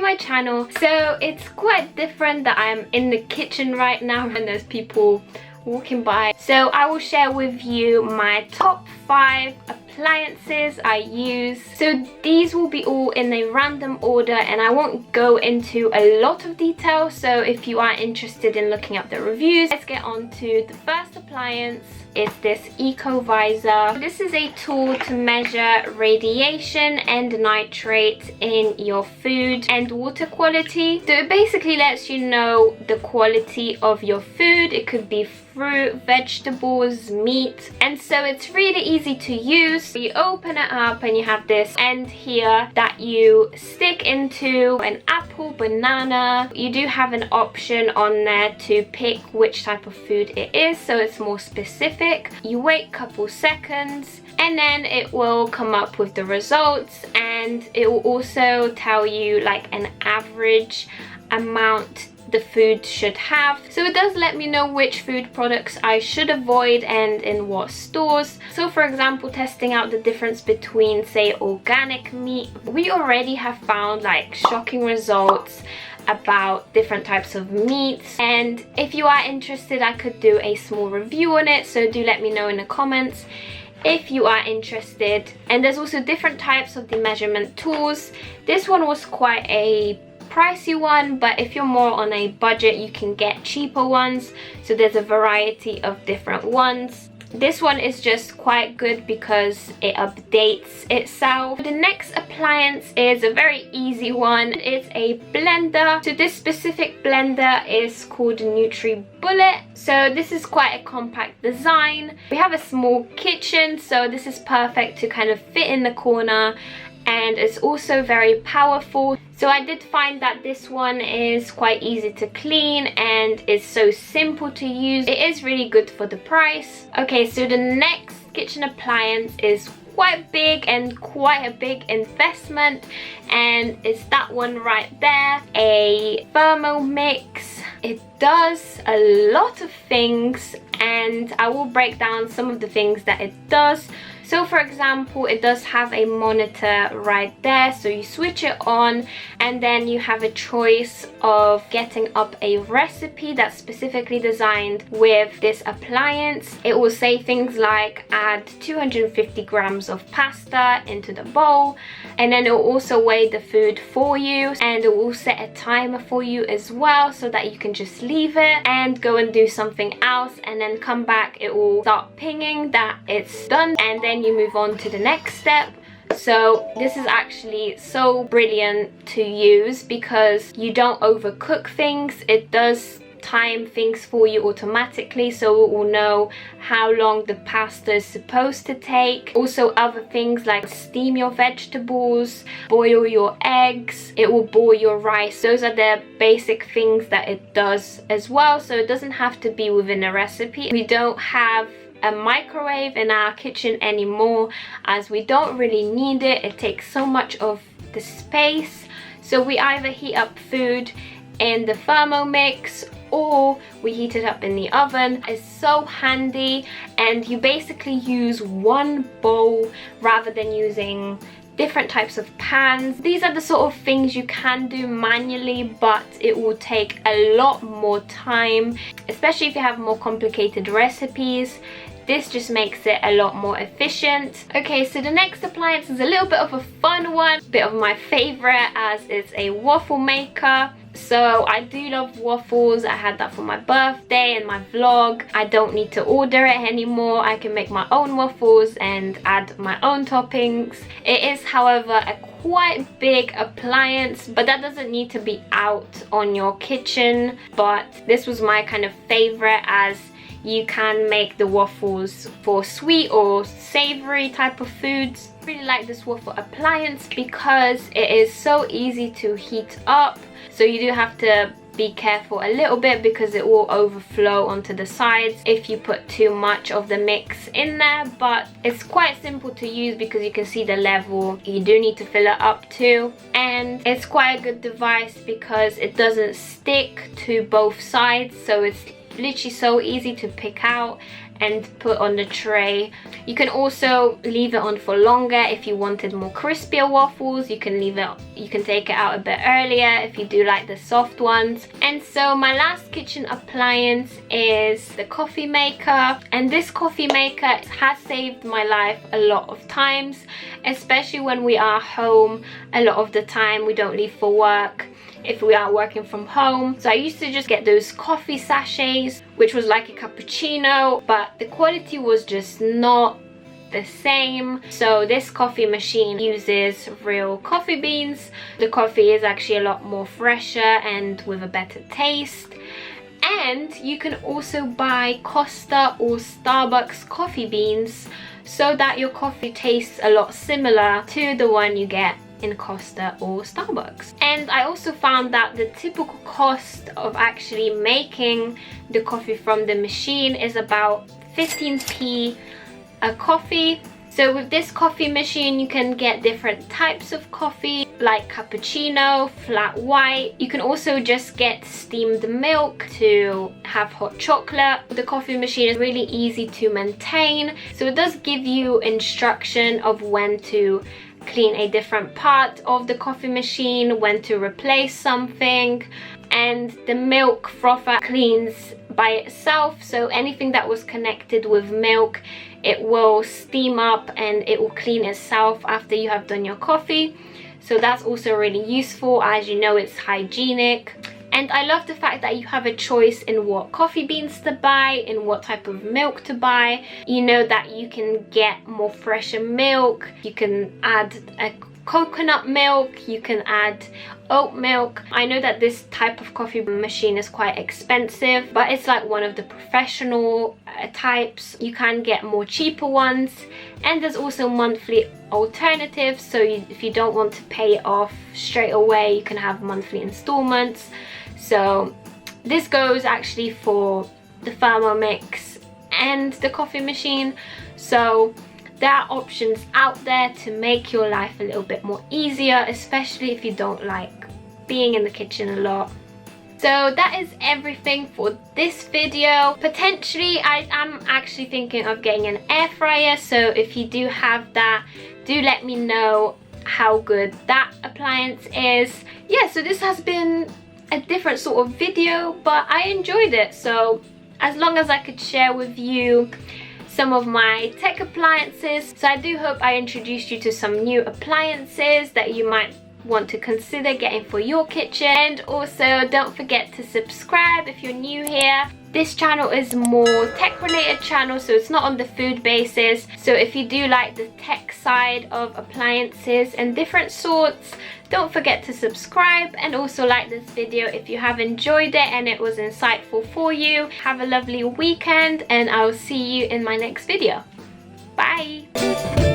my channel. So it's quite different that I'm in the kitchen right now and there's people walking by. So I will share with you my top 5 appliances I use. So these will be all in a random order and I won't go into a lot of detail. So if you are interested in looking up the reviews, let's get on to the first appliance. It's this Eco Visor. This is a tool to measure radiation and nitrate in your food and water quality. So it basically lets you know the quality of your food. It could be fruit, vegetables, meat, and so it's really easy to use. You open it up and you have this end here that you stick into an apple, banana. You do have an option on there to pick which type of food it is, so it's more specific. You wait a couple seconds and then it will come up with the results, and it will also tell you like an average amount the food should have. So it does let me know which food products I should avoid and in what stores. So for example, testing out the difference between, say, organic meat, we already have found like shocking results about different types of meats, and if you are interested I could do a small review on it, so do let me know in the comments if you are interested. And there's also different types of the measurement tools. This one was quite a pricey one, but if you're more on a budget you can get cheaper ones, so there's a variety of different ones. This one is just quite good because it updates itself. The next appliance is a very easy one. It's a blender. So this specific blender is called NutriBullet. So this is quite a compact design. We have a small kitchen, so this is perfect to kind of fit in the corner, and it's also very powerful. So I did find that this one is quite easy to clean and is so simple to use. It is really good for the price. Okay, so the next kitchen appliance is quite big and quite a big investment, and it's that one right there, a Thermomix. It does a lot of things and I will break down some of the things that it does. So for example, it does have a monitor right there, so you switch it on and then you have a choice of getting up a recipe that's specifically designed with this appliance. It will say things like add 250 grams of pasta into the bowl, and then it will also weigh the food for you, and it will set a timer for you as well so that you can just leave it and go and do something else, and then come back. It will start pinging that it's done, and then you move on to the next step. So this is actually so brilliant to use because you don't overcook things. It does time things for you automatically, so it will know how long the pasta is supposed to take. Also other things like steam your vegetables, boil your eggs, it will boil your rice. Those are the basic things that it does as well, so it doesn't have to be within a recipe. We don't have a microwave in our kitchen anymore as we don't really need it. It takes so much of the space, so we either heat up food in the Thermomix or we heat it up in the oven. It's so handy, and you basically use one bowl rather than using different types of pans. These are the sort of things you can do manually, but it will take a lot more time, especially if you have more complicated recipes. This just makes it a lot more efficient. Okay, so the next appliance is a little bit of a fun one, a bit of my favorite, as it's a waffle maker. So I do love waffles. I had that for my birthday and my vlog. I don't need to order it anymore. I can make my own waffles and add my own toppings. It is, however, a quite big appliance, but that doesn't need to be out on your kitchen. But this was my kind of favorite, as you can make the waffles for sweet or savory type of foods. I really like this waffle appliance because it is so easy to heat up. So you do have to be careful a little bit because it will overflow onto the sides if you put too much of the mix in there, but it's quite simple to use because you can see the level you do need to fill it up to, and it's quite a good device because it doesn't stick to both sides, so it's literally so easy to pick out and put on the tray. You can also leave it on for longer if you wanted more crispier waffles. You can take it out a bit earlier if you do like the soft ones. And so my last kitchen appliance is the coffee maker, and this coffee maker has saved my life a lot of times, especially when we are home. A lot of the time we don't leave for work if we are working from home. So I used to just get those coffee sachets, which was like a cappuccino, but the quality was just not the same. So this coffee machine uses real coffee beans. The coffee is actually a lot more fresher and with a better taste. And you can also buy Costa or Starbucks coffee beans so that your coffee tastes a lot similar to the one you get in Costa or Starbucks. And I also found that the typical cost of actually making the coffee from the machine is about 15p a coffee. So with this coffee machine you can get different types of coffee, like cappuccino, flat white. You can also just get steamed milk to have hot chocolate. The coffee machine is really easy to maintain, so it does give you instruction of when to clean a different part of the coffee machine, when to replace something, and the milk frother cleans by itself. So anything that was connected with milk, it will steam up and it will clean itself after you have done your coffee. So that's also really useful, as you know, it's hygienic. And I love the fact that you have a choice in what coffee beans to buy, in what type of milk to buy. You know that you can get more fresher milk, you can add a coconut milk, you can add oat milk. I know that this type of coffee machine is quite expensive, but it's like one of the professional types. You can get more cheaper ones, and there's also monthly alternatives. So if you don't want to pay it off straight away, you can have monthly installments. So this goes actually for the Thermomix and the coffee machine. So there are options out there to make your life a little bit more easier, especially if you don't like being in the kitchen a lot. So that is everything for this video. Potentially I am actually thinking of getting an air fryer, so if you do have that, do let me know how good that appliance is. Yeah, so this has been a different sort of video, but I enjoyed it. So as long as I could share with you some of my tech appliances. So I do hope I introduced you to some new appliances that you might want to consider getting for your kitchen. And also don't forget to subscribe if you're new here. This channel is more tech related channel, so it's not on the food basis. So if you do like the tech side of appliances and different sorts, don't forget to subscribe, and also like this video if you have enjoyed it and it was insightful for you. Have a lovely weekend, and I'll see you in my next video. Bye!